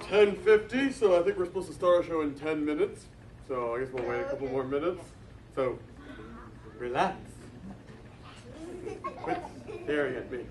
10:50, so I think we're supposed to start our show in 10 minutes. So I guess we'll wait a couple more minutes. So relax. Quit staring at me.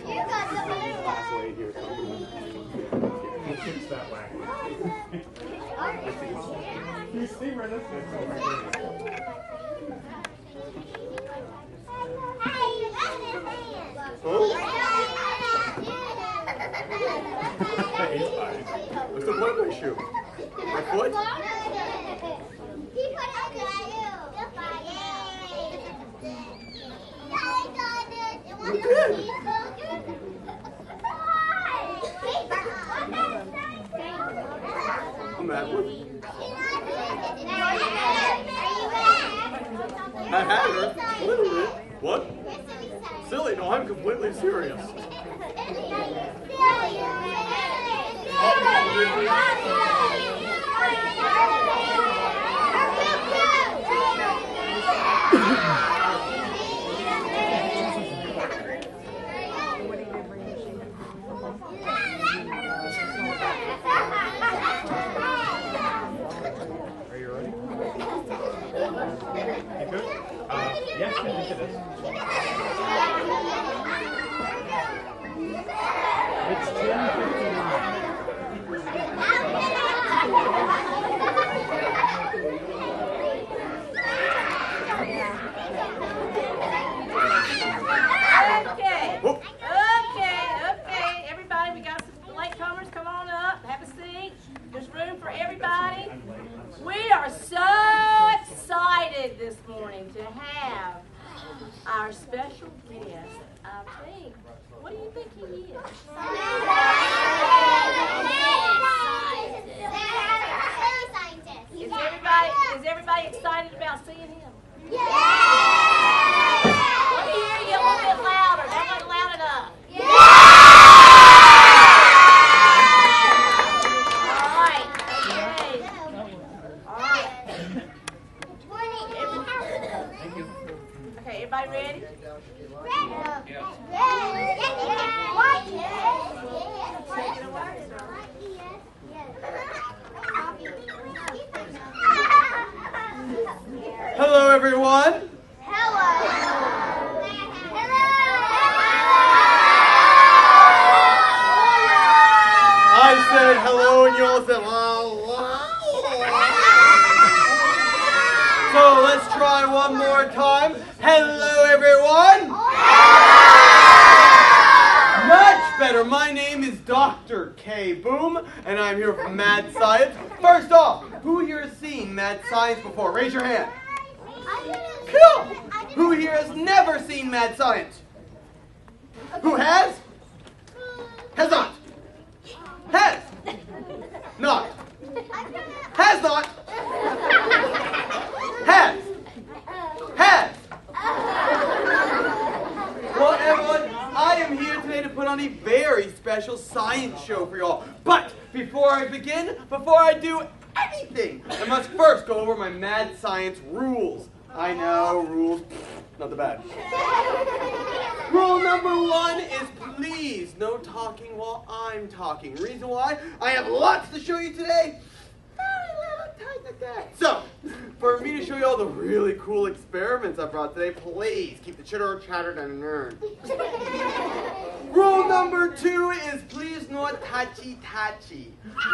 You What's the point of my shoe? My foot? You did. I'm that one. I had her. A little bit. What? Silly? No, I'm completely serious. Are you ready? You good? Yes, I think it is. It's 10:59. Okay, everybody, we got some latecomers, come on up, have a seat. There's room for everybody. We are so excited this morning to have our special guest. I think, what do you think he is? Is everybody excited about seeing him? Yeah! Let me hear you a little bit louder. That wasn't loud enough. Okay, everybody ready? Hello, everyone. I said hello, and you all said wow. So let's try one more time. Hello, everyone. Much better. My name is Dr. K. Boom, and I'm here for Mad Science. First off, who here has seen Mad Science before? Raise your hand. Cool. Who here has never seen Mad Science? Who has? Has not. Has. Not. Has not. Has. Has. Well, everyone, I am here today to put on a very special science show for y'all. But before I begin, before I do anything, I must first go over my Mad Science rules. I know, rules, not the bad. Rule number 1 is please no talking while I'm talking. Reason why? I have lots to show you today. So, for me to show you all the really cool experiments I brought today, please keep the chitter chatter and nerd. Rule number 2 is please not touchy.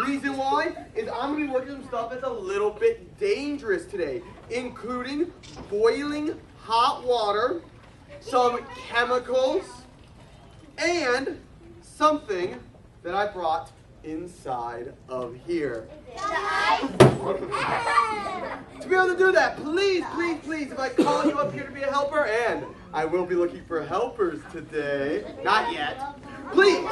Reason why is I'm going to be working some stuff that's a little bit dangerous today, including boiling hot water, some chemicals, and something that I brought inside of here. To be able to do that, please, if I call you up here to be a helper, and I will be looking for helpers today, not yet, please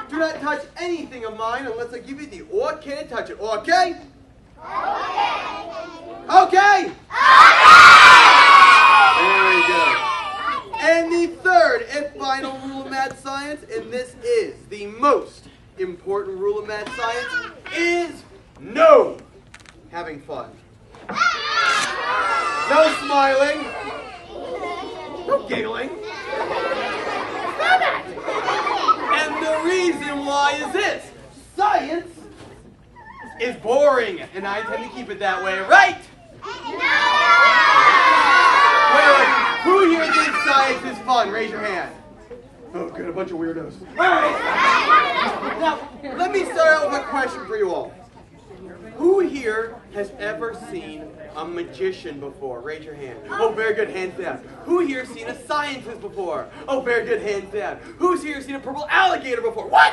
do not touch anything of mine unless I give you the okay to touch it, okay? Okay? Very good. And the third and final rule of Mad Science, and this is the most important rule of Mad Science, is no having fun. No smiling. No giggling. And the reason why is this. Science is boring, and I intend to keep it that way, right? Wait. Who here thinks science is fun? Raise your hand. Oh, good, a bunch of weirdos. All right. Now, let me start out with a question for you all. here has ever seen a magician before? Raise your hand. Oh, very good, hands down. Who here seen a scientist before? Oh, very good, hands down. Who's here seen a purple alligator before? What?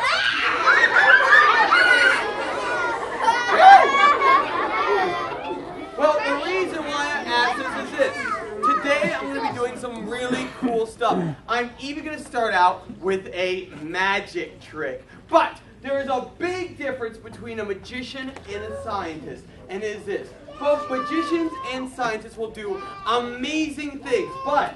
Well, the reason why I asked this is this. Today I'm going to be doing some really cool stuff. I'm even going to start out with a magic trick. But there is a big difference between a magician and a scientist. And it is this. Both magicians and scientists will do amazing things, but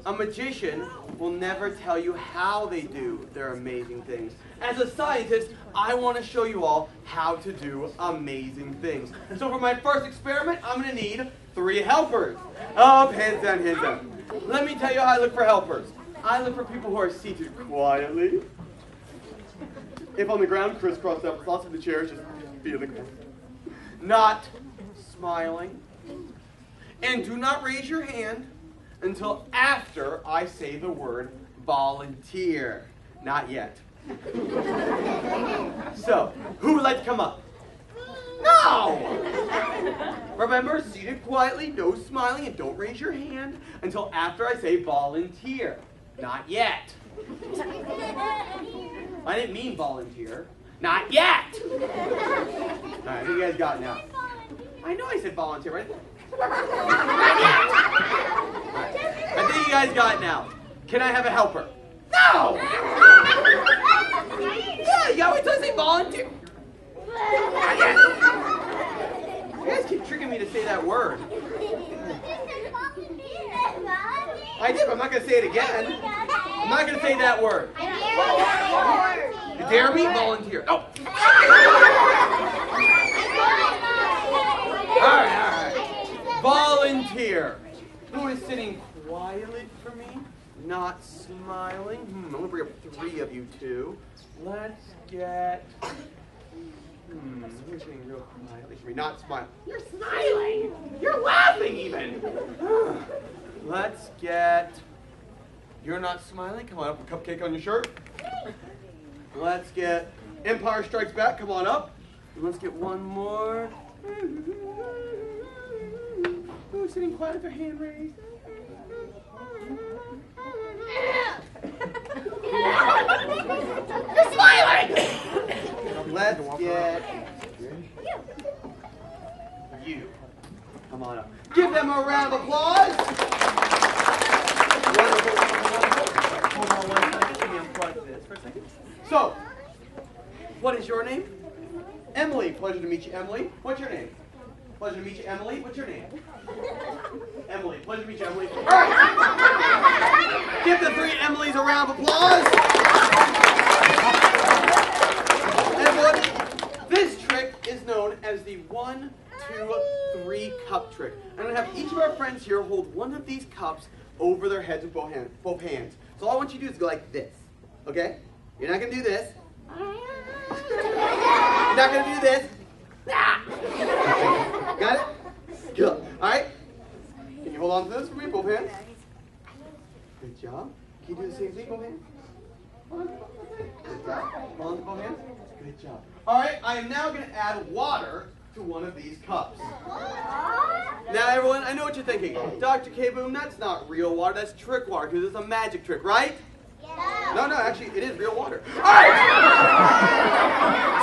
a magician will never tell you how they do their amazing things. As a scientist, I want to show you all how to do amazing things. So for my first experiment, I'm going to need 3 helpers. Oh, hands down, hands down. Let me tell you how I look for helpers. I look for people who are seated quietly. If on the ground, crisscrossed up, lots of the chairs, just be on the ground. Not smiling. And do not raise your hand until after I say the word volunteer. Not yet. So, who would like to come up? No! Remember, seated quietly, no smiling, and don't raise your hand until after I say volunteer. Not yet. I didn't mean volunteer. Not yet! Alright, I think you guys got it now. I know I said volunteer, right? Not yet! Right. I think you guys got it now. Can I have a helper? No! Yeah, you always say volunteer. Not yet. You guys keep tricking me to say that word. I did, but I'm not going to say it again. I'm not going to say that word. You dare me? Volunteer. Oh! Alright. Volunteer. Who is sitting quietly for me? Not smiling. I'm going to bring up 3 of you two. Let's get... You're sitting real quietly for me. Not smiling. You're smiling! You're laughing even! Let's get... You're not smiling? Come on up, a cupcake on your shirt. Let's get Empire Strikes Back. Come on up. And let's get one more. Who's sitting quiet with their hand raised? You're smiling! Let's get you. Come on up. Give them a round of applause. Wonderful. Hold on one second. Let me unplug this for a second. So, what is your name? Emily. Pleasure to meet you, Emily. What's your name? Pleasure to meet you, Emily. What's your name? Emily. Pleasure to meet you, Emily. All right. Give the 3 Emilys a round of applause. Everyone, this trick is known as the 1, 2, 3 cup trick. I'm going to have each of our friends here hold one of these cups over their heads with both hands. So all I want you to do is go like this, okay? You're not going to do this. You're not going to do this. Got it? Good. All right? Can you hold on to this for me, both hands? Good job. Can you do the same thing, both hands? Good job. Hold on to both hands. Good job. All right, I am now going to add water to one of these cups. Now, everyone, I know what you're thinking. Dr. K-Boom, that's not real water. That's trick water because it's a magic trick, right? Yeah. No, actually, it is real water. All right.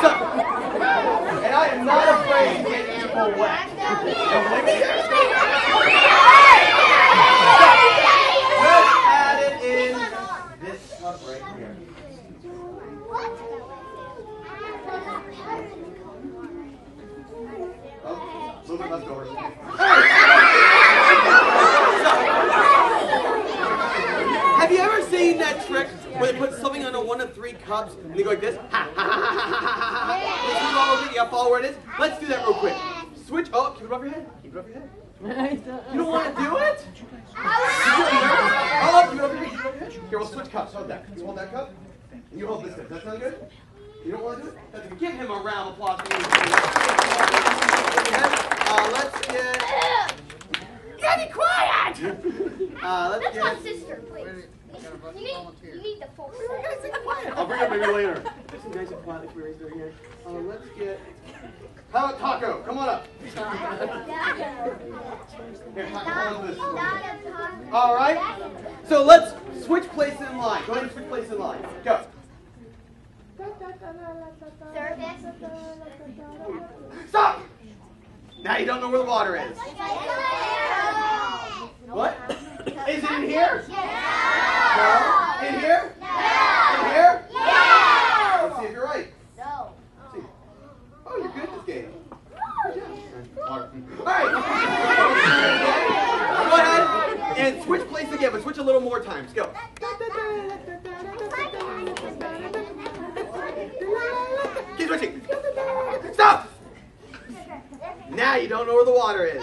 So, and I am not afraid to get people wet. Don't leave me there. Let's add it in this cup right here. Oh, a little bit left over. Have you ever seen that trick where they put something on one of 3 cups and they go like this? Ha ha ha ha ha ha. You gotta follow where it is? Let's do that real quick. Switch. Oh, keep it above your head. Keep it above your head. You don't want to do it? Oh, keep it above your head. Keep it above your head. Here, we'll switch cups. Hold that. You hold that cup. And you hold this cup. Does that sound good? You don't want to do it? That's good. Give him a round of applause. Let's get... You gotta be quiet! Let's That's get... my sister, please. You need the full set. I'll bring it maybe later. Listen nice and quietly. Can we raise their hand? Let's get... How How about Taco? Come on up. Here, Taco, hold on to this. All right. So let's switch places in line. Go ahead and switch places in line. Go. Stop! Now you don't know where the water is. What? Is it in here? No. In here? In here? Let's see if you're right. No. See. Oh, you're good at this game. All right. Go ahead and switch places again, but switch a little more times. Go. Keep switching. Stop! Now you don't know where the water is.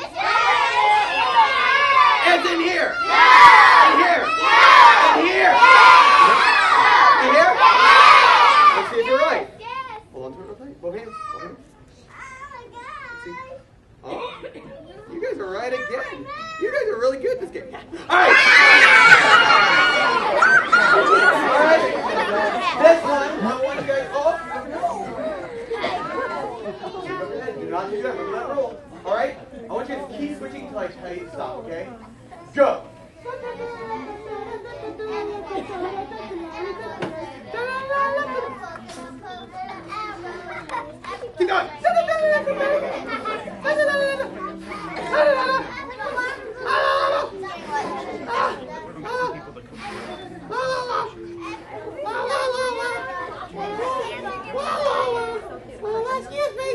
It's in here. In here. In here. In here. Let's see if you're right. Hold on to it real quick. Both hands. Both hands. See? Oh, you guys are right again. You guys are really good at this game. All right. All right. This one, I want you guys all. Do not do that. Remember that rule. All right. I want you guys to keep switching until I tell you to stop. Okay? Go. Keep going. Excuse me.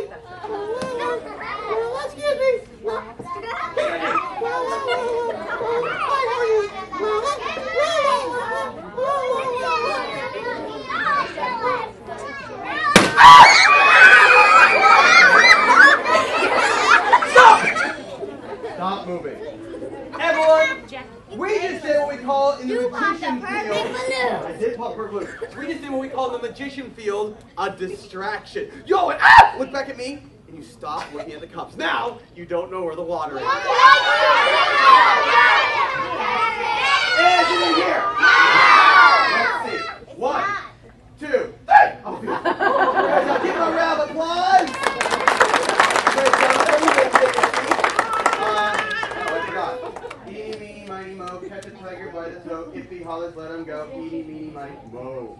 Excuse me. Stop moving. Everyone, we just did what we call in the magician field. I did pop purple balloon. We just did what we call in the magician field a distraction. Yo, and look back at me, and you stop looking at the cups. Now, you don't know where the water is. Is it in here? Let's see. 1, 2, 3. Oh, guys, now give them a round of applause. Great job. Everybody take a seat. Oh, I forgot. Eeny, meeny, miny, mo. Catch a tiger by the toe. If he hollers, let him go. Eeny, meeny, miny, mo.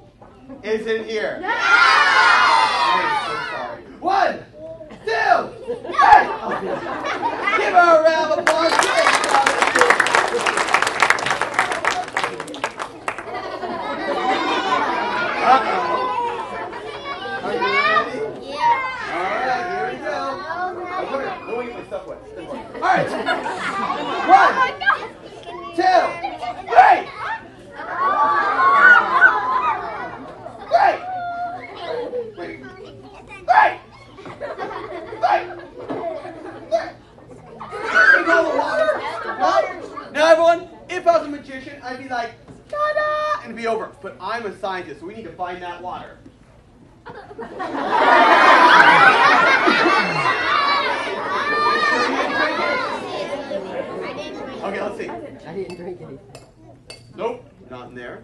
Is it in here? No! I'm so sorry. 1, 2, 3. Oh, give her a round of applause. Great job. Uh-oh. Are you ready? Yeah. All right, here we go. Oh, come here. Let me get my stuff wet. All right. 1, 2, 3. Great. Wait. Great. You know the water? No? Now, everyone, if I was a magician, I'd be like, ta-da, and it'd be over. But I'm a scientist, so we need to find that water. Okay, let's see. I didn't drink anything. Nope, not in there.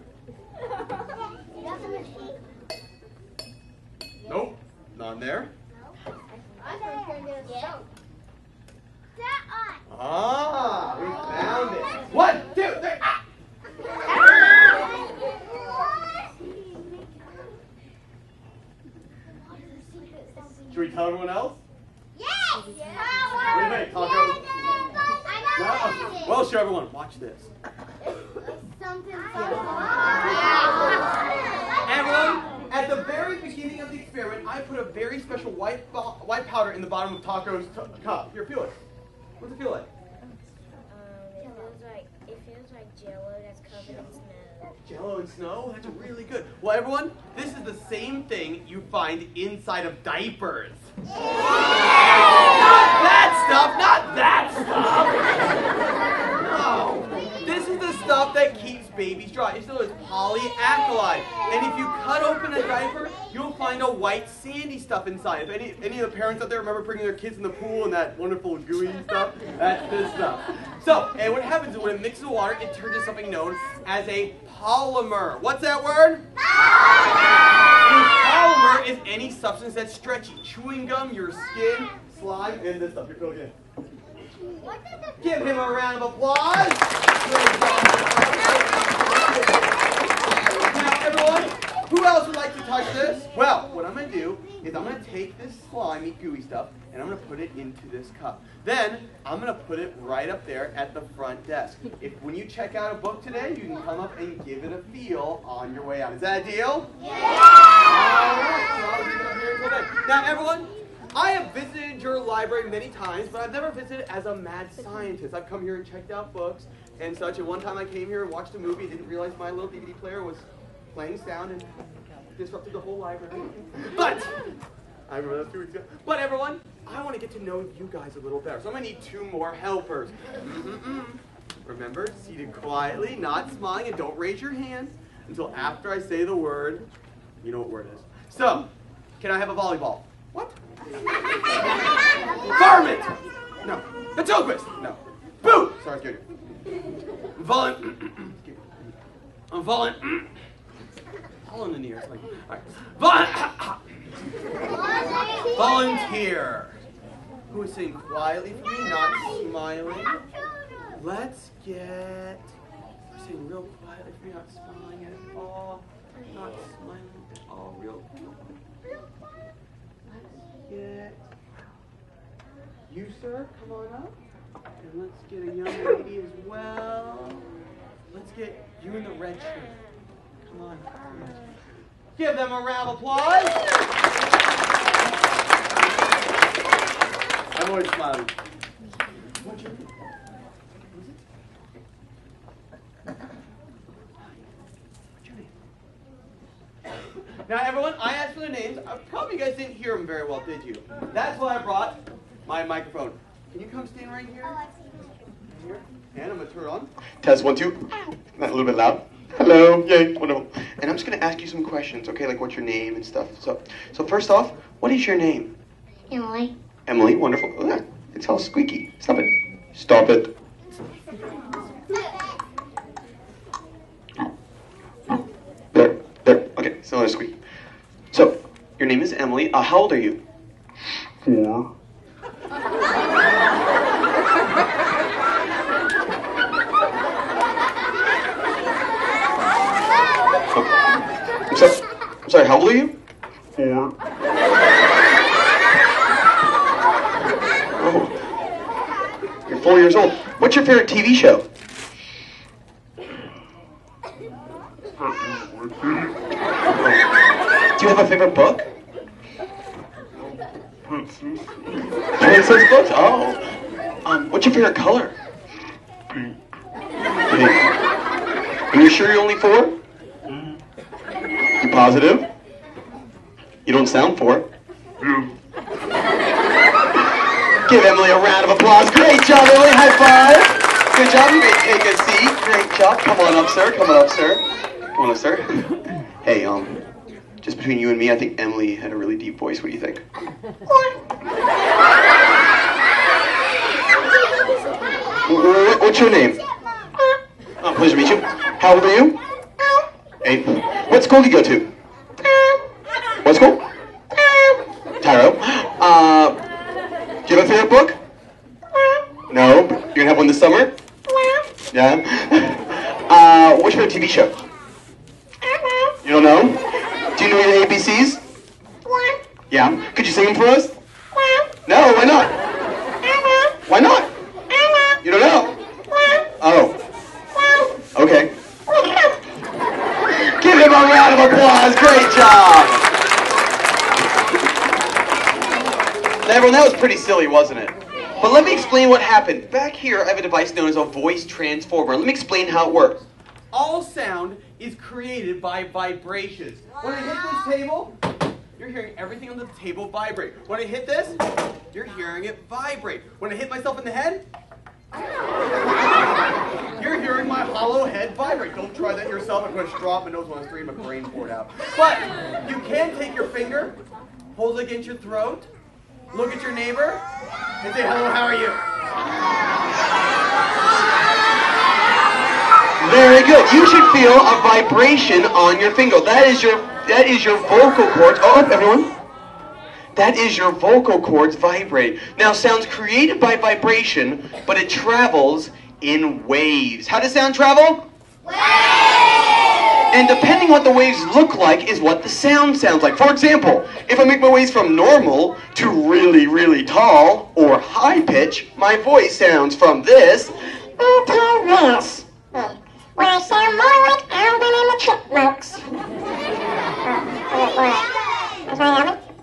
Nope, not in there. Ah, we found it. 1, 2, 3. Ah! Should we tell everyone else? Yes! What do you think, Taco? No? Well, show everyone. Watch this. Everyone, at the very beginning of the experiment, I put a very special white powder in the bottom of Taco's cup. Here, feel it. What's it feel like? It feels like Jello that's covered in snow. Jello and snow? That's really good. Well, everyone, this is the same thing you find inside of diapers. Not that stuff! Not that stuff! No! This is the stuff that keeps babies dry. It's known as polyalkali. And if you cut open a diaper, you'll find a white sandy stuff inside. If any of the parents out there remember bringing their kids in the pool and that wonderful gooey stuff, that's this stuff. So, and what happens is when it mixes with water, it turns into something known as a polymer. What's that word? Polymer! Polymer is any substance that's stretchy. Chewing gum, your skin, slime and this stuff. Here, go again. Give him a round of applause. Now, everyone, who else would like to touch this? Well, what I'm going to do is I'm going to take this slimy, gooey stuff, and I'm going to put it into this cup. Then, I'm going to put it right up there at the front desk. When you check out a book today, you can come up and give it a feel on your way out. Is that a deal? Yeah! All right, so I'll leave it up here until then. Now, everyone, I have visited your library many times, but I've never visited as a mad scientist. I've come here and checked out books and such, and one time I came here and watched a movie and didn't realize my little DVD player was playing sound and disrupted the whole library. But, I remember that 2 weeks ago. But everyone, I want to get to know you guys a little better, so I'm going to need 2 more helpers. Remember, seated quietly, not smiling, and don't raise your hands until after I say the word. You know what word it is. So, can I have a volleyball? What? Varmint! No. Ventriloquist! No. Boo! Sorry, I scared you. Volunteer. Alright. Volunteer. Who is sitting quietly for me, not smiling? Let's get. Sitting real quietly for me, not smiling at all. Not smiling at all. Real quiet. Let's get. You, sir, come on up. And let's get a young lady as well. Let's get you in the red shirt. Come on. Give them a round of applause. I'm always smiling. What's your name? What's your name? Now, everyone, I asked for their names. Probably you guys didn't hear them very well, did you? That's why I brought my microphone. Can you come stand right here? Here. And I'm going to turn it on. Test 1, 2. Not a little bit loud. Hello. Yay. Wonderful. And I'm just going to ask you some questions, okay? Like what's your name and stuff. So first off, what is your name? Emily. Emily. Wonderful. Oh, it's all squeaky. Stop it. Stop it. There. Okay, so let's squeak. So, your name is Emily. How old are you? 4. I'm sorry, how old are you? 4. Oh. You're 4 years old. What's your favorite TV show? Do you have a favorite book? Princess books? Oh. What's your favorite color? Pink. Are you sure you're only 4? You positive? You don't sound 4. Give Emily a round of applause. Great job, Emily. High five. Good job. You may take a seat. Great job. Come on up, sir. Come on up, sir. Come on up, sir. Hey, just between you and me, I think Emily had a really deep voice. What do you think? What's your name? Pleasure to meet you. How old are you? 8. What school do you go to? What school? Tyro. Do you have a favorite book? No. You're gonna have one this summer? Yeah. What's your favorite TV show? You don't know? Do you know your ABCs? Yeah. Could you sing them for us? No, why not? Why not? You don't know? Oh. Okay. Give him a round of applause. Great job. Now, everyone, that was pretty silly, wasn't it? But let me explain what happened. Back here, I have a device known as a voice transformer. Let me explain how it works. All sound is created by vibrations. When I hit this table, you're hearing everything on the table vibrate. When I hit this, you're hearing it vibrate. When I hit myself in the head, you're hearing my hollow head vibrate. Don't try that yourself. I'm going to straw up my nose when I scream, my brain poured out. But you can take your finger, hold it against your throat, look at your neighbor, and say, hello, how are you? Very good. You should feel a vibration on your finger. That is your vocal cords. Oh, everyone. That is your vocal cords vibrate. Now, sound's created by vibration, but it travels in waves. How does sound travel? And depending what the waves look like is what the sound sounds like. For example, if I make my waves from normal to really, really tall or high pitch, my voice sounds from this to this. When I sound more like Alvin and the Chipmunks.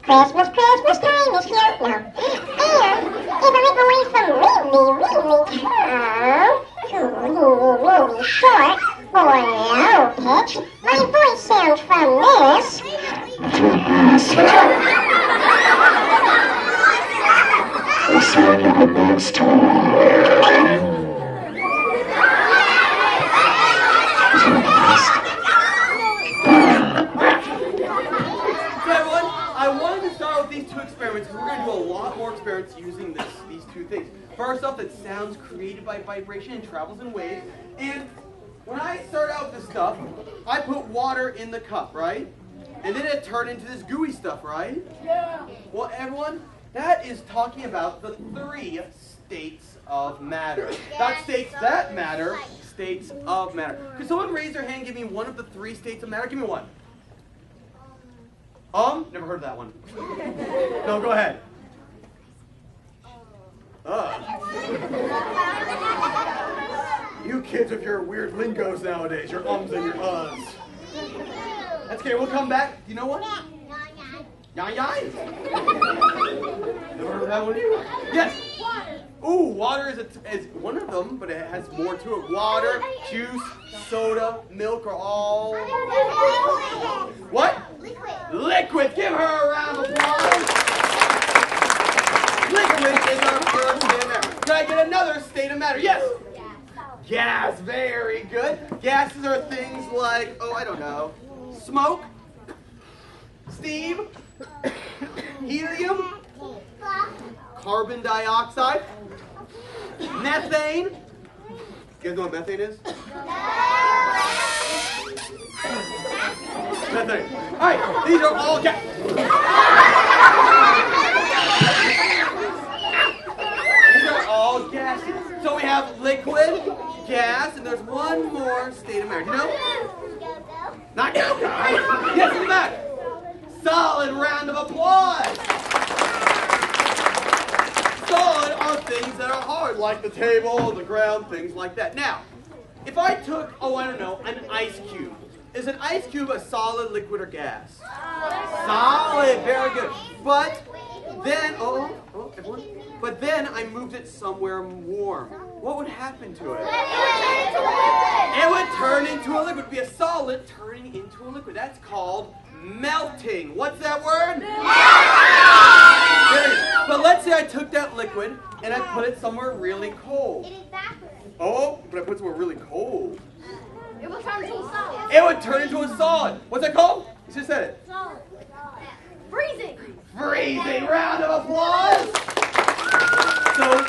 Christmas, Christmas time is here now. And if I make my way from really, really tall to really, really short or low pitch, my voice sounds from this to this. I sound like a monster. Experiments, because we're going to do a lot more experiments using these two things. First off, that sound's created by vibration and travels in waves. And when I start out with this stuff, I put water in the cup, right? And then it turned into this gooey stuff, right? Yeah. Well, everyone, that is talking about the 3 states of matter. Not states that matter, states of matter. Could someone raise their hand and give me one of the 3 states of matter? Give me one. Never heard of that one. No, go ahead. You kids with your weird lingos nowadays, your ums and your uhs. That's okay, we'll come back. You know what? Yan. Never heard of that one either. Yes. Ooh, water is one of them, but it has more to it. Water, juice, soda, milk are all... What? Liquid. Give her a round of applause. Liquid is our first state of matter. Can I get another state of matter? Yes. Gas. Very good. Gases are things like, I don't know, smoke, steam, helium, carbon dioxide, methane. You guys know what methane is? Methane. All right, these are all gases. These are all gases. So we have liquid, gas, and there's one more state of matter. Do you know? Not you guys. Yes, in the back. Solid round of applause. Solid are things that are hard, like the table, the ground, things like that. Now, if I took, I don't know, an ice cube. Is an ice cube a solid, liquid, or gas? Solid, very good. But then, everyone. But then I moved it somewhere warm. What would happen to it? It would turn into a liquid. It would be a solid turning into a liquid. That's called melting. What's that word? Melting! But let's say I took that liquid and I put it somewhere really cold. But I put it somewhere really cold. It would turn into a solid. It would turn into a solid. What's that called? You just said it. Solid. Freezing. Freezing. Round of applause. So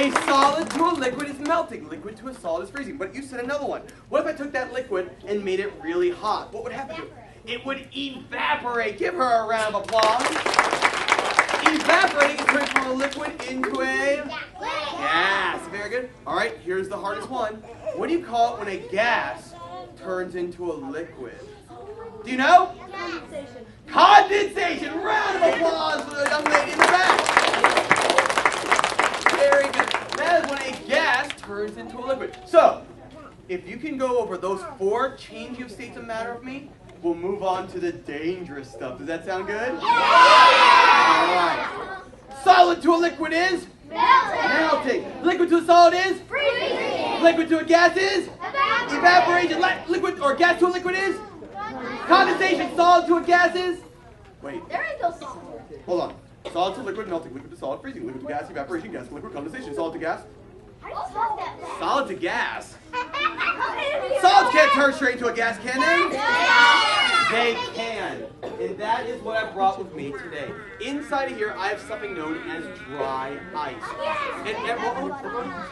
a solid to a liquid is melting. Liquid to a solid is freezing. But you said another one. What if I took that liquid and made it really hot? What would happen to it? It would evaporate. Give her a round of applause. Evaporating is turning from a liquid into a gas. Very good. All right, here's the hardest one. What do you call it when a gas turns into a liquid? Do you know? Condensation. Condensation. Round of applause for the young lady in the back. Very good. That is when a gas turns into a liquid. So, if you can go over those 4 changing of states of matter with me, we'll move on to the dangerous stuff. Does that sound good? Yeah! All right. Solid to a liquid is? Melting. Liquid to a solid is? Freezing. Liquid to a gas is? Evaporation. Liquid or gas to a liquid is? Condensation. Solid to a gas is? Wait. There is no solid. Hold on. Solid to liquid, melting. Liquid to solid, freezing. Liquid to gas, evaporation. Gas to liquid, condensation. Solid to gas? Solid to gas? Solids can't turn straight into a gas, can they? They can. And that is what I brought with me today. Inside of here, I have something known as dry ice.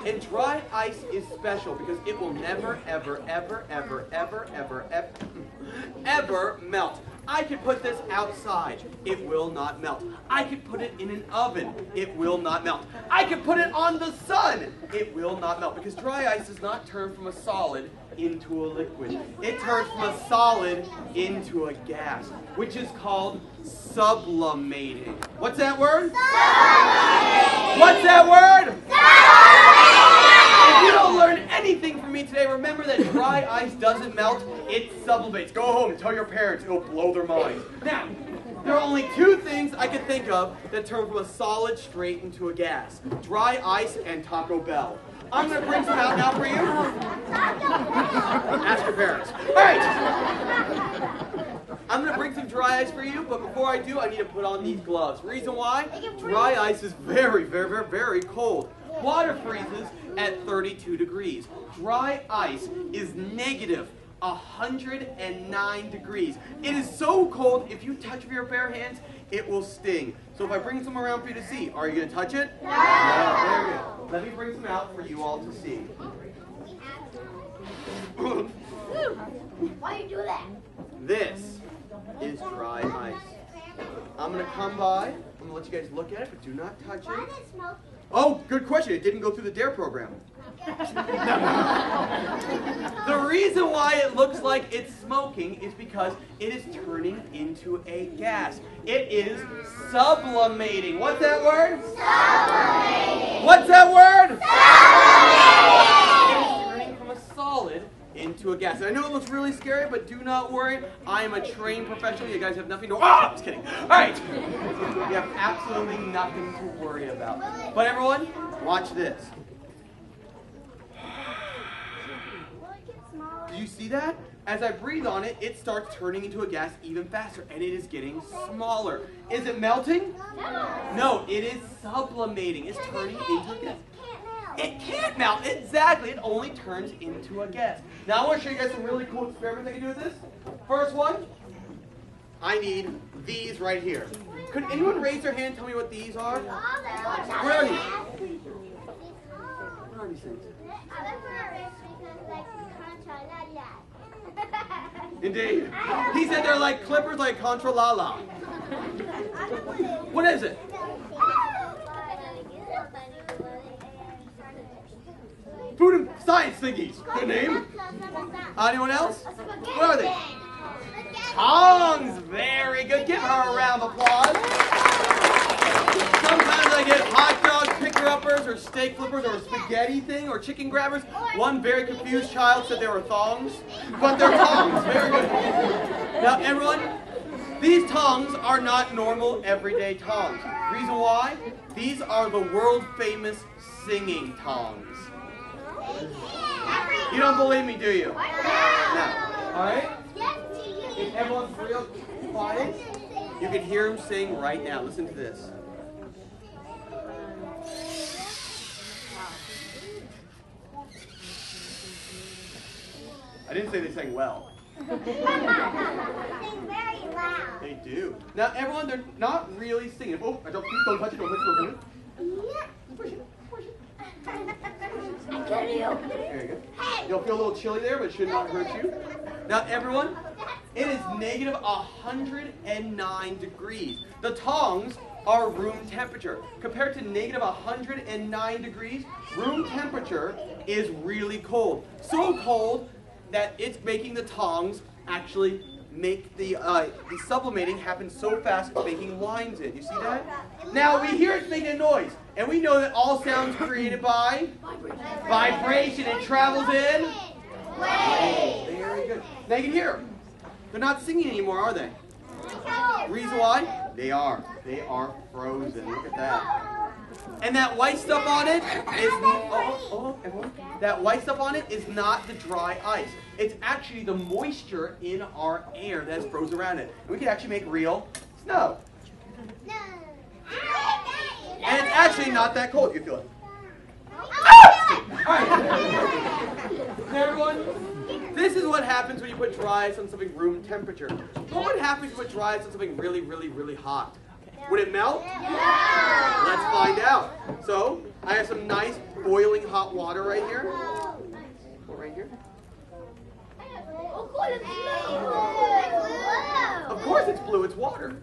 And dry ice is special because it will never, ever, ever, ever, ever, ever, ever, ever melt. I could put this outside. It will not melt. I could put it in an oven. It will not melt. I could put it on the sun. It will not melt because dry ice does not turn from a solid into a liquid. It turns from a solid into a gas, which is called sublimating. What's that word? Sublimating. What's that word? Sublimating. If you don't learn anything from me today, remember that dry ice doesn't melt, it sublimates. Go home and tell your parents, it'll blow their minds. Now, there are only two things I can think of that turn from a solid straight into a gas. Dry ice and Taco Bell. I'm going to bring some out now for you. Ask your parents. All right. I'm going to bring some dry ice for you, but before I do, I need to put on these gloves. Reason why? Dry ice is very, very, very, very cold. Water freezes at 32 degrees. Dry ice is negative 109 degrees. It is so cold, if you touch with your bare hands, it will sting. So if I bring some around for you to see, are you going to touch it? No. Very good. Let me bring some out for you all to see. Why you do that? This is dry ice. I'm going to come by. I'm going to let you guys look at it, but do not touch Why it. is it smoky? Oh, good question. It didn't go through the DARE program. The reason why it looks like it's smoking is because it is turning into a gas. It is sublimating. What's that word? Sublimating. What's that word? Sublimating. It is turning from a solid into a gas. And I know it looks really scary, but do not worry. I am a trained professional. You guys have nothing to... Oh, I'm just kidding. All right. You have absolutely nothing to worry about. But everyone, watch this. Do you see that? As I breathe on it, it starts turning into a gas even faster, and it is getting smaller. Is it melting? No, it is sublimating. It's turning into a gas. It can't melt. Exactly. It only turns into a gas. Now I want to show you guys some really cool experiments I can do with this. First one, I need these right here. Could anyone raise their hand and tell me what these are? Where are these? What are these things? Indeed. He said they're like clippers like Contra La La. What is it? Food and science thingies. Good name. Anyone else? What are they? Tongs. Very good. Give her a round of applause. Sometimes I get hot dog picker-uppers or steak flippers or a spaghetti thing or chicken grabbers. One very confused child said they were thongs, but they're tongs. Very good. Now, everyone, these tongs are not normal, everyday tongs. Reason why? These are the world-famous singing tongs. You don't believe me, do you? No. All right? If everyone's real quiet, you can hear him sing right now. Listen to this. I didn't say they sang well. They sing very loud. They do. Now, everyone, they're not really singing. Oh, I don't, please don't touch it, don't touch it, don't touch it. Push it, push it. I kill you. There you go. You'll feel a little chilly there, but it should not hurt you. Now, everyone, it is negative 109 degrees. The tongs are room temperature. Compared to negative 109 degrees, room temperature is really cold. So cold that it's making the tongs actually make the sublimating happen so fast it's making lines in. You see that? Now we hear it making a noise, and we know that all sounds created by vibration. It travels in waves. Very good. Now you can hear them. They're not singing anymore, are they? Reason why? They are. They are frozen. Look at that. And that white stuff on it is everyone. That white stuff on it is not the dry ice. It's actually the moisture in our air that's frozen around it. And we can actually make real snow. And it's actually not that cold. You feel it. Alright. Now everyone, this is what happens when you put dry ice on something room temperature. What would happen if you put dry ice on something really, really, really hot? Would it melt? Yeah. Let's find out. So, I have some nice boiling hot water right here. Right here. Of Of course it's blue, it's water.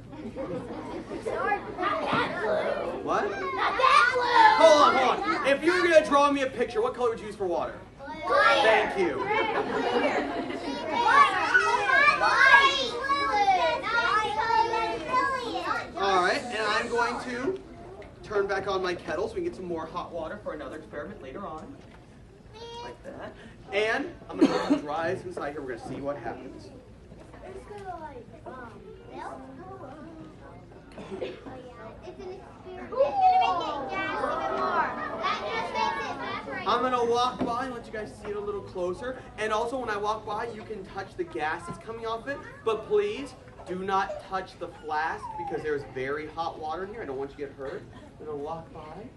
What? Hold on. If you were going to draw me a picture, what color would you use for water? Thank you. Alright, and I'm going to turn back on my kettle so we can get some more hot water for another experiment later on. Like that. And I'm going to put some dry ice inside here. We're going to see what happens. I'm going to walk by and let you guys see it a little closer. And also when I walk by, you can touch the gas that's coming off it. But please, do not touch the flask because there's very hot water in here. I don't want you to get hurt. I'm going to walk by.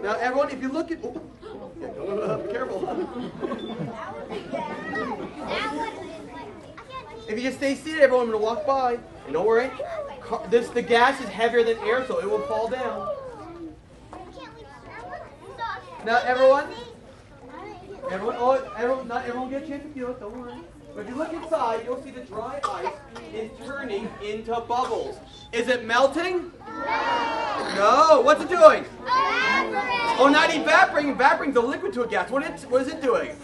Now everyone, if you look at... Oh, yeah, be careful. If you just stay seated, everyone, I'm going to walk by. And don't worry, the gas is heavier than air, so it will fall down. Now everyone, not everyone get a chance to feel it, don't worry. But if you look inside, you'll see the dry ice is turning into bubbles. Is it melting? No. What's it doing? Oh, not evaporating. Evaporating is a liquid to a gas. What is it doing?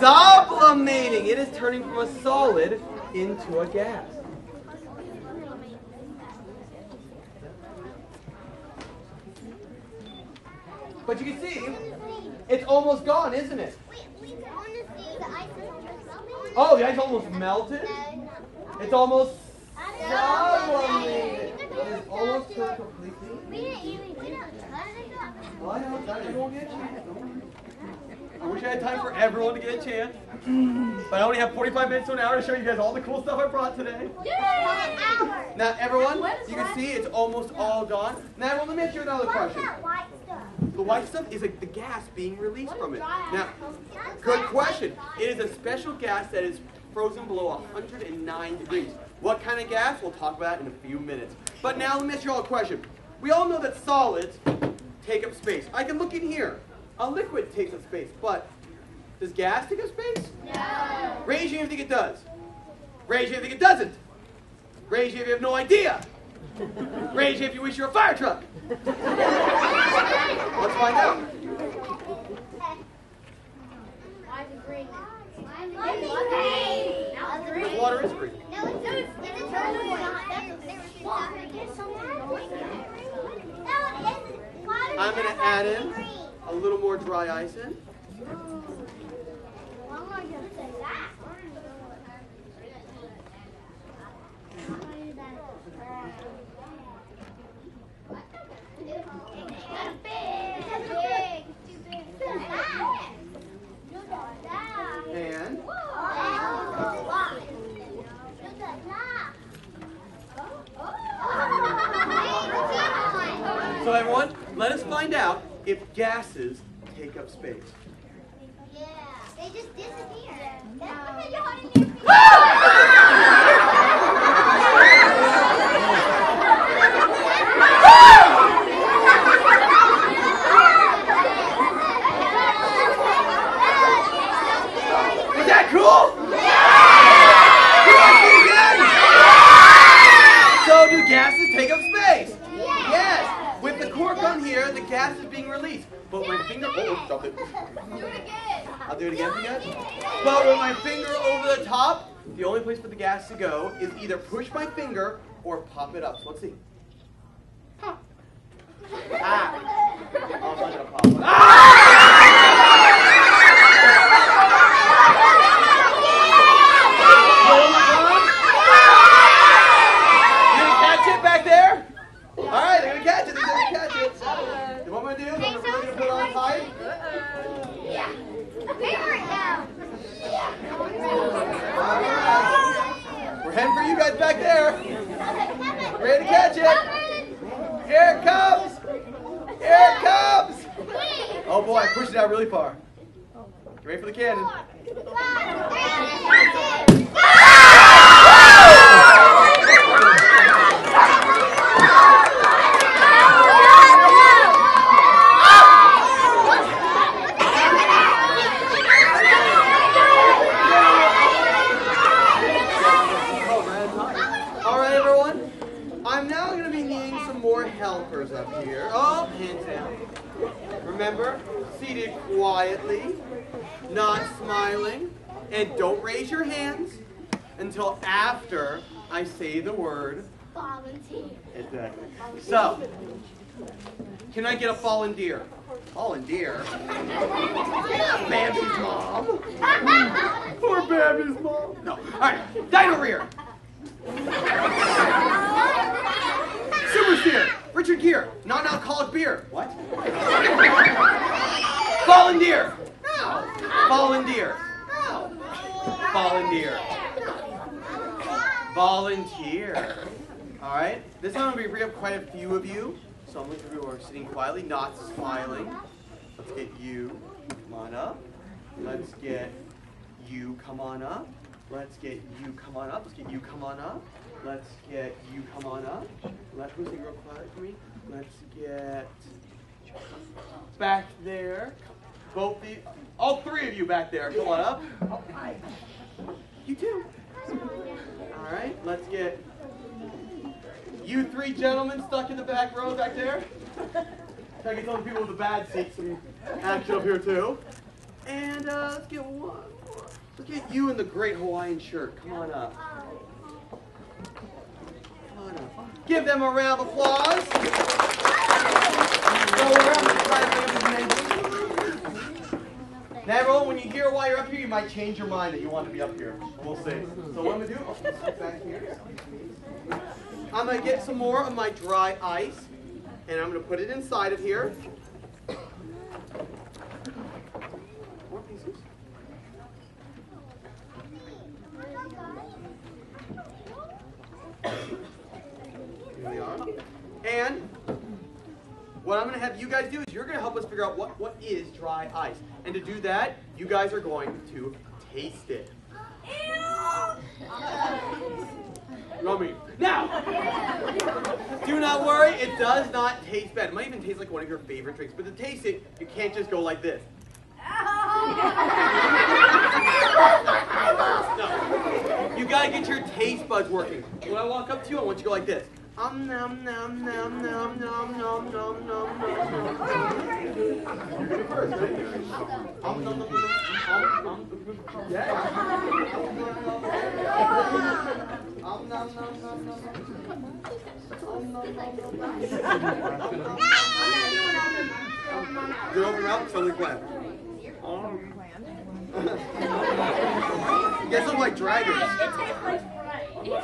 Sublimating. It is turning from a solid into a gas. But you can see, it's almost gone, isn't it? Oh, the ice almost melted? It's almost sublimated. It's almost turned completely. Well, I know, not everyone will get a chance. I wish I had time for everyone to get a chance. But I only have 45 minutes to an hour to show you guys all the cool stuff I brought today. Now, everyone, you can see it's almost all gone. Now, everyone, let me ask you another question. The white stuff is like the gas being released from it. Now, good question. It is a special gas that is frozen below 109 degrees. What kind of gas? We'll talk about that in a few minutes. But now, let me ask you all a question. We all know that solids take up space. I can look in here. A liquid takes up space, but does gas take up space? No. Raise your hand if you think it does. Raise your hand if you think it doesn't. Raise your hand if you have no idea. Raise your hand if you wish you were a fire truck. Let's find out. Water is green. I'm going to add in a little more dry ice in. And so everyone, let us find out if gases take up space. Yeah, they just disappear. Was that cool? Yeah! So do gases take up space? Yes. With the cork on here, the gas is being released. But my finger, oh, stop it. Do it again. I'll do it again for you guys. But with my finger over the top, the only place for the gas to go is either push my finger or pop it up. So let's see. Pop. Ah. Oh, I'm not gonna pop. You gonna catch it back there? All right, they're gonna catch it. They're gonna catch it. So what I'm gonna do is I'm gonna put it on tight. We're heading for you guys back there. Ready to catch it? Here it comes. Here it comes. Oh boy, I pushed it out really far. Get ready for the cannon. now I'm going to be needing some more helpers up here. Oh, hands down. Remember, seated quietly, not smiling, and don't raise your hands until after I say the word Volunteer. Exactly. So, can I get a fallen deer? Fallen deer? Bambi's mom. Poor Bambi's mom. No. All right. Dino rear. Super steer. Richard Gere. Non-alcoholic beer. What? Fallen deer. No. Fallen deer. No. Fallen deer. Volunteer. All right. This time I'm going to bring up quite a few of you. So I'm looking for people who are sitting quietly, not smiling. Let's get you. Come on up. Let's get you. Come on up. Let's get you. Come on up. Let's get you. Come on up. Let's get you. Come on up. Who's being real quiet for me? Let's get back there. All three of you back there. Come on up. You too. All right. Let's get you three gentlemen stuck in the back row back there. Try to get some people with the bad seats some action up here too. And let's get one more. Let's get you in the great Hawaiian shirt. Come on up. Come on up. Give them a round of applause. Go around the side of Now everyone, when you hear why you're up here, you might change your mind that you want to be up here. We'll see. So what I'm going to do, I'll sit back here. I'm going to get some more of my dry ice, and I'm going to put it inside of here. More pieces. Here we are. And what I'm going to have you guys do is you're going to help us figure out what is dry ice. And to do that, you guys are going to taste it. Yummy. Now, do not worry, it does not taste bad. It might even taste like one of your favorite drinks, but to taste it, you can't just go like this. No. You gotta get your taste buds working. When I walk up to you, I want you to go like this. Nom nom nom nom nom nom nom nom nom. You're gonna first, right? Nom nom nom nom. Yeah. Nom nom nom nom nom. You're open mouth, totally quiet. You guys look like dragons. It tastes like Sprite. Yeah.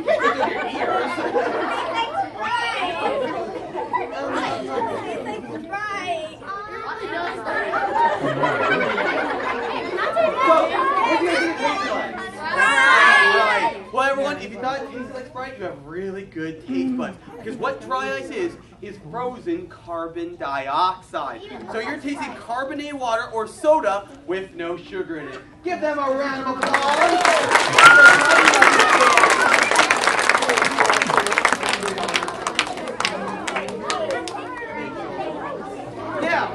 Look at your ears. Right. Well, everyone, if you thought it tasted like Sprite, you have really good taste buds. Because what dry ice is frozen carbon dioxide. So you're tasting carbonated water or soda with no sugar in it. Give them a round of applause. Now,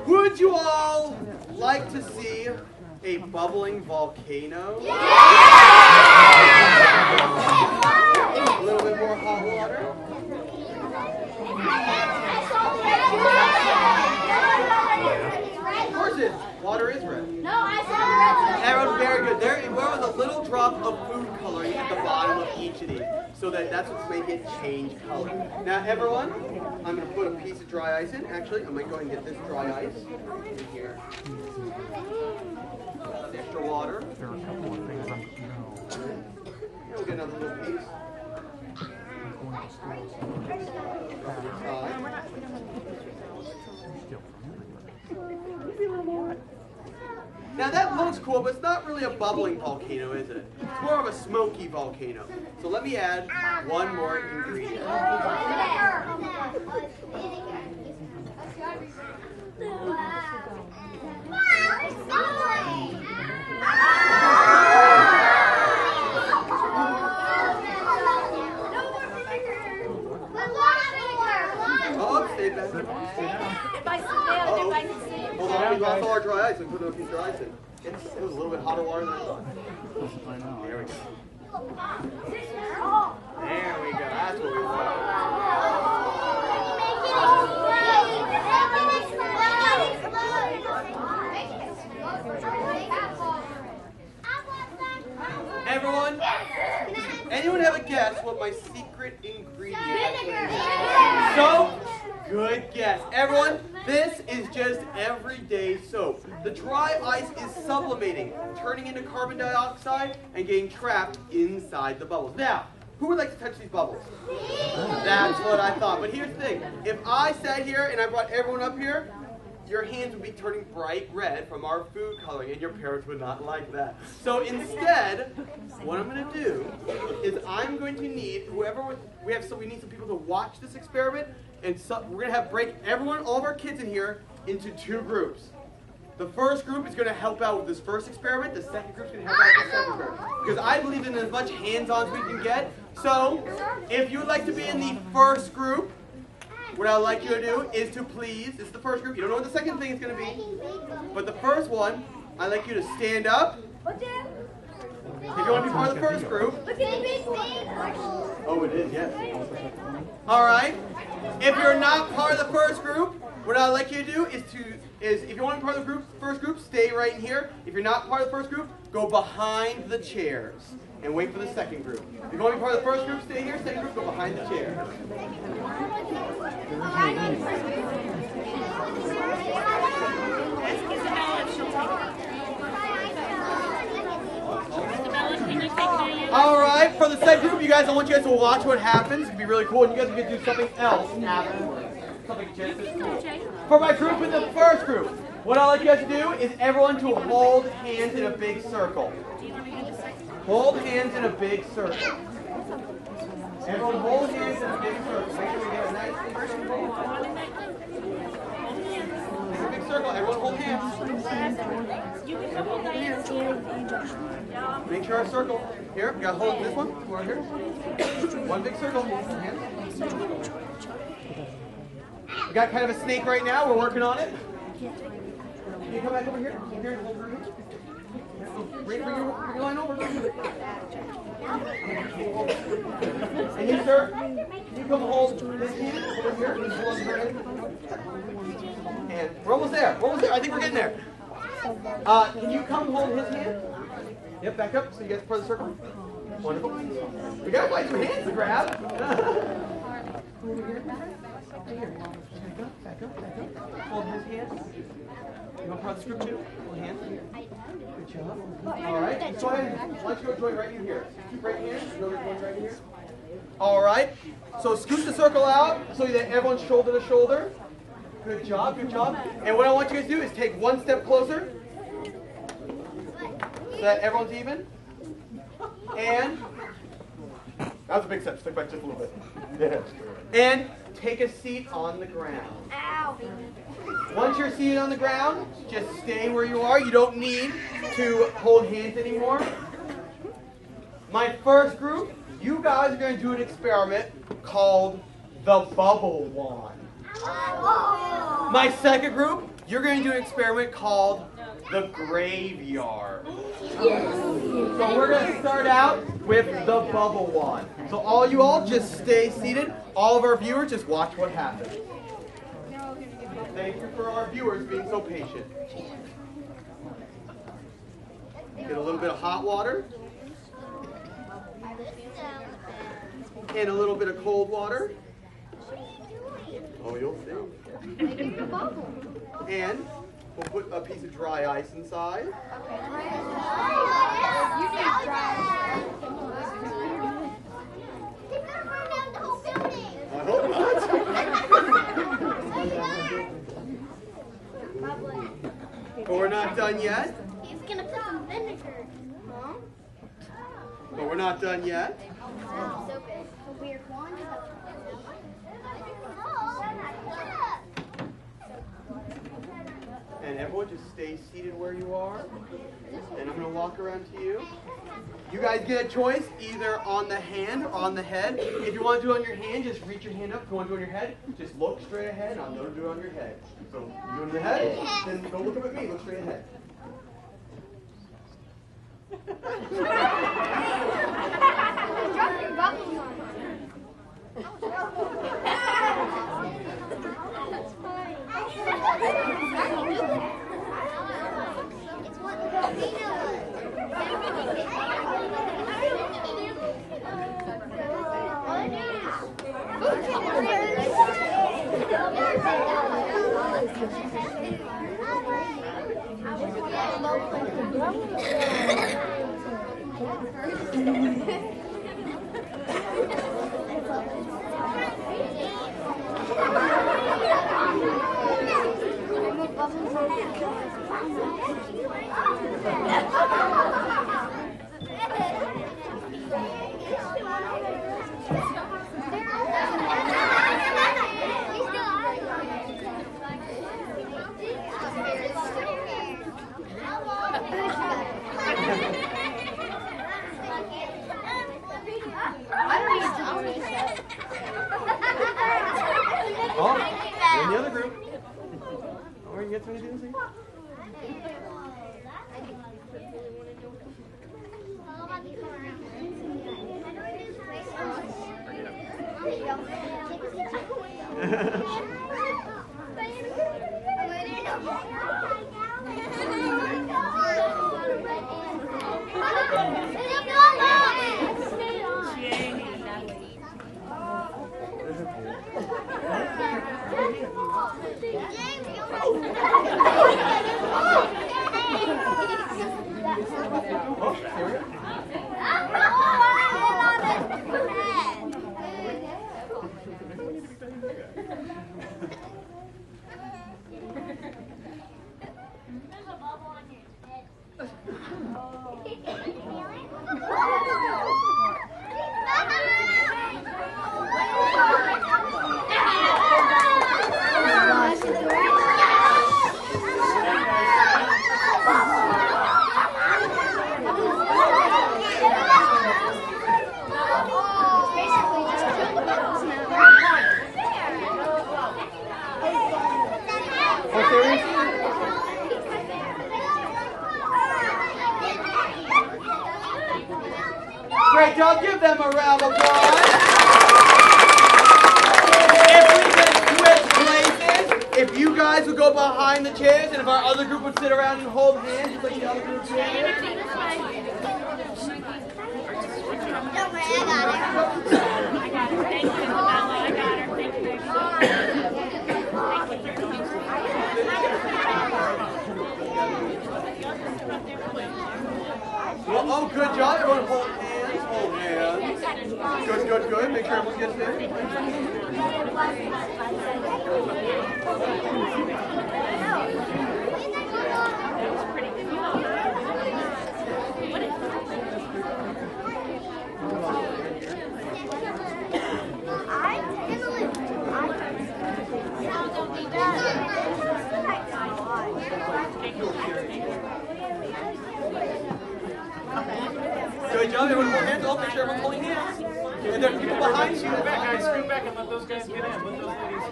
would you all like to see a bubbling volcano? Yeah! A little bit more hot water. Of course it is. Water is red. No, I saw red. Everyone, very good. There was a little drop of food coloring at the bottom of each of these. So that's what's making it change color. Now everyone, I'm going to put a piece of dry ice in. Actually, I might go ahead and get this dry ice in here. Extra water. There are a couple of things I'm We'll get another little piece. Now that looks cool, but it's not really a bubbling volcano, is it? It's more of a smoky volcano. So let me add one more ingredient. Oh, stay back. If I sit down, everybody can see. Hold on, we lost all our dry ice. We put a piece of dry ice in. It was a little bit hotter water than I thought. I know. There we go. secret ingredient? Vinegar. Soap? Good guess. Everyone, this is just everyday soap. The dry ice is sublimating, turning into carbon dioxide and getting trapped inside the bubbles. Now, who would like to touch these bubbles? That's what I thought. But here's the thing. If I sat here and I brought everyone up here, your hands would be turning bright red from our food coloring, and your parents would not like that. So instead, what I'm going to do is I'm going to need whoever we need some people to watch this experiment, and we're going to break all of our kids in here into 2 groups. The first group is going to help out with this first experiment. The second group is going to help out with the second experiment. Because I believe in as much hands-on as we can get. So, if you would like to be in the first group, what I'd like you to do is to please, this is the first group, you don't know what the second thing is going to be, but the first one, I'd like you to stand up. If you want to be part of the first group. Oh, it is, yes. Alright. If you're not part of the first group, what I'd like you to do is if you want to be part of the first group, stay right in here. If you're not part of the first group, go behind the chairs and wait for the second group. If you want to be part of the first group, stay here. Second group, go behind the chair. Alright, for the second group, I want you guys to watch what happens. It'd be really cool, and you guys can do something else afterwards. Something just as cool. For my group in the first group, what I'd like you guys to do is everyone to hold hands in a big circle. Hold hands in a big circle. Everyone hold hands in a big circle. Make sure we get a nice big circle. Big circle. Everyone hold hands. Make sure our circle. Here, we got to hold this one. Right here. One big circle. Hands. We got kind of a snake right now. We're working on it. Can you come back over here? Here, hold her hand. Bring your line over. And you, sir, can you come hold this hand over here? Hold on to her hand. And we're almost there. We're almost there. I think we're getting there. Can you come hold his hand? Yep, back up so you guys are part of the circle. Wonderful. We got like 2 hands to grab. Over here. Back up. Hold his hand. You want part of the group too? Hold hands. Good job. All right. Go ahead. Why don't you go join right in here? Keep right here. Go join right in here. All right. So scoot the circle out so that everyone's shoulder to shoulder. Good job. Good job. And what I want you guys to do is take one step closer so that everyone's even. And that was a big step. Stick back just a little bit. Yeah. And take a seat on the ground. Ow. Once you're seated on the ground, just stay where you are. You don't need to hold hands anymore. My first group, you guys are going to do an experiment called the bubble wand. My second group, you're going to do an experiment called the graveyard. So we're going to start out with the bubble wand. So all you all just stay seated. All of our viewers, just watch what happens. Thank you for our viewers being so patient. Get a little bit of hot water. And a little bit of cold water. Oh, you'll see. And we'll put a piece of dry ice inside. You need dry. They're gonna burn down the whole building. I hope not. But we're not done yet. He's gonna put some vinegar. Huh? But we're not done yet. Oh, so big. A weird wand. And everyone just stay seated where you are. And I'm going to walk around to you. You guys get a choice, either on the hand or on the head. If you want to do it on your hand, just reach your hand up. If you want to do it on your head, just look straight ahead. I'll know to do it on your head. So you do it on your head, then don't look up at me. Look straight ahead. Drop your bubbles on. It's what the volcano was. Oh, you're in the other group. Oh, you get something to do? Great job. Give them a round of applause. If we could switch places, if you guys would go behind the chairs, and if our other group would sit around and hold hands, just like the other group did. Don't worry, I got it. I got her. Thank you, Isabella. I got her. Thank you, baby. Well, oh, good job. Everyone hold hands. Hold hands. Good, good, good. Make sure everyone gets there. Good job. Everyone hold hands. Oh, make sure everyone's holding hands. And there's people behind you. Scoot back, guys. Scoot back and let those guys get in. Let those ladies.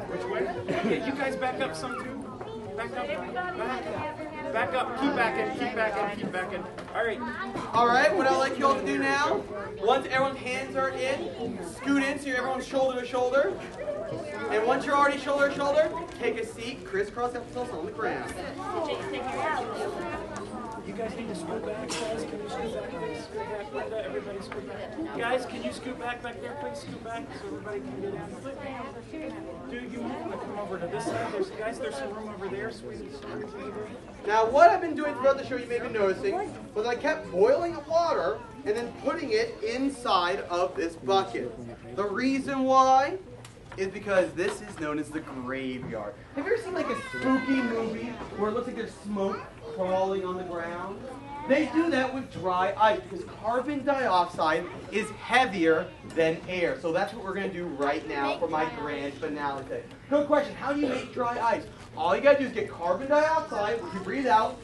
Which way? Okay, you guys back up some too. Back up. Back up. Keep backing. Keep backing. Keep backing. All right. All right. What I'd like you all to do now, once everyone's hands are in, scoot in so you're everyone's shoulder to shoulder. And once you're already shoulder to shoulder, take a seat, crisscross yourselves on the ground. You guys need to scoot back, guys. Can you scoot back, please? Scoot back, Linda. Everybody scoot back. Guys, can you scoot back there, please? Scoot back so everybody can get in. Do you want to come over to this side? There's some room over there, sweetie. Now, what I've been doing throughout the show, you may be noticing, was I kept boiling the water and then putting it inside of this bucket. The reason why is because this is known as the graveyard. Have you ever seen like a spooky movie where it looks like there's smoke crawling on the ground? They do that with dry ice because carbon dioxide is heavier than air. So that's what we're going to do right now for my grand finale today. Good question. How do you make dry ice? All you got to do is get carbon dioxide, which you breathe out,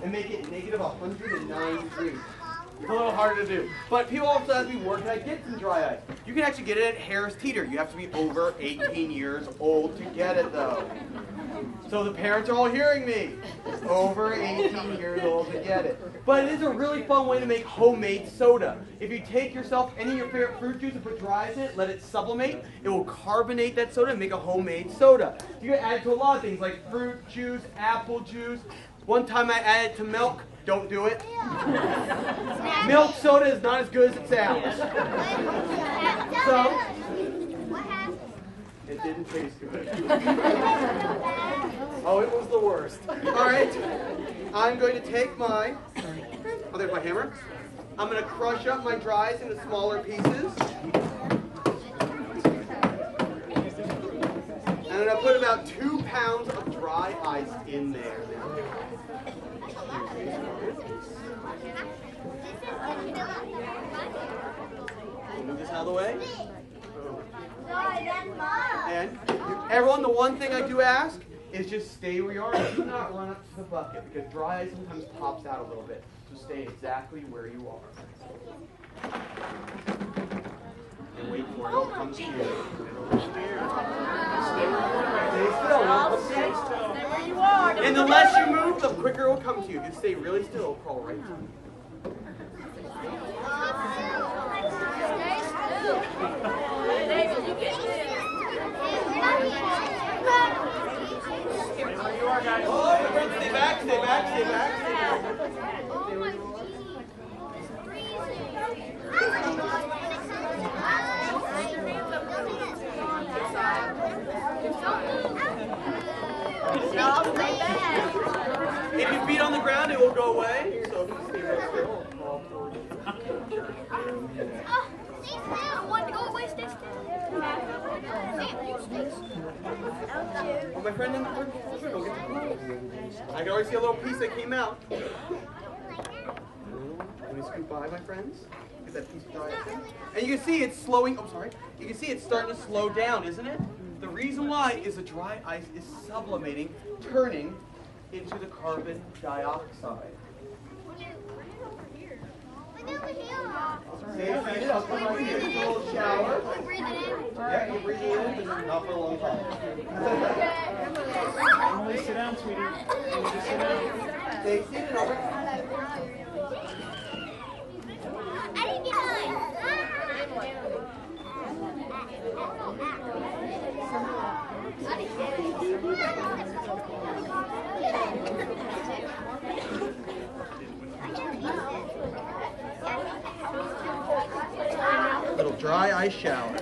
and make it negative 109 degrees. It's a little harder to do. But people also ask me, where can I get some dry ice? You can actually get it at Harris Teeter. You have to be over 18 years old to get it, though. So the parents are all hearing me. Over 18 years old to get it. But it is a really fun way to make homemade soda. If you take yourself any of your favorite fruit juice and put dry ice in it, let it sublimate, it will carbonate that soda and make a homemade soda. You can add it to a lot of things like fruit juice, apple juice. One time I added it to milk, Don't do it. Milk soda is not as good as it sounds. So, it didn't taste good. Oh, it was the worst. All right, I'm going to take my, there's my hammer. I'm going to crush up my dries into smaller pieces. And I'm going to put about 2 pounds of dry ice in there. Move this out of the way. And everyone, the one thing I do ask is just stay where you are. Do not run up to the bucket because dry ice sometimes pops out a little bit. So stay exactly where you are. And wait for it. It'll come to you. Stay still. Stay where you are. And the less you move, the quicker it will come to you. If you stay really still, it'll crawl right to you. David, you get this. There you are, guys. Oh, stay back, stay back, stay back, stay back. If you beat on the ground, it will go away. So if you stay real still, it'll fall towards you. Stay still. I want to go away. Stay still. Oh, my friend, I can already see a little piece that came out. Let me scoop by, my friends. Get that piece of dry ice in. And you can see it's slowing. Oh, sorry. You can see it's starting to slow down, isn't it? The reason why is the dry ice is sublimating, turning into the carbon dioxide. Stay seated. I'll come right here. Take a little shower. Yeah, you're breathing in, but not for a long time. Emily, sit down, sweetie. Emily, sit down. Stay seated. Over. I didn't get mine. Little dry ice shower.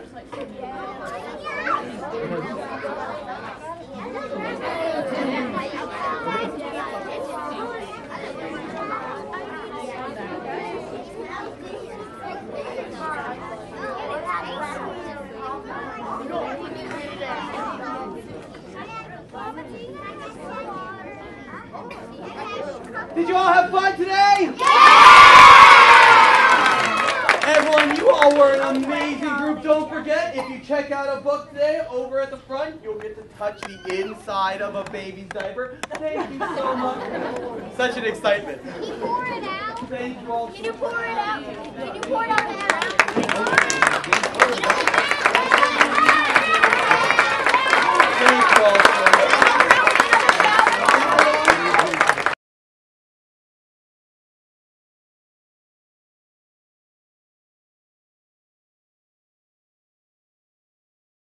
Did you all have fun today? Everyone, you all were an amazing group. Don't forget, if you check out a book today, over at the front, you'll get to touch the inside of a baby's diaper. Thank you so much. Such an excitement. Can you pour it out? Thank you all. Can you pour it out? Can you pour it out now?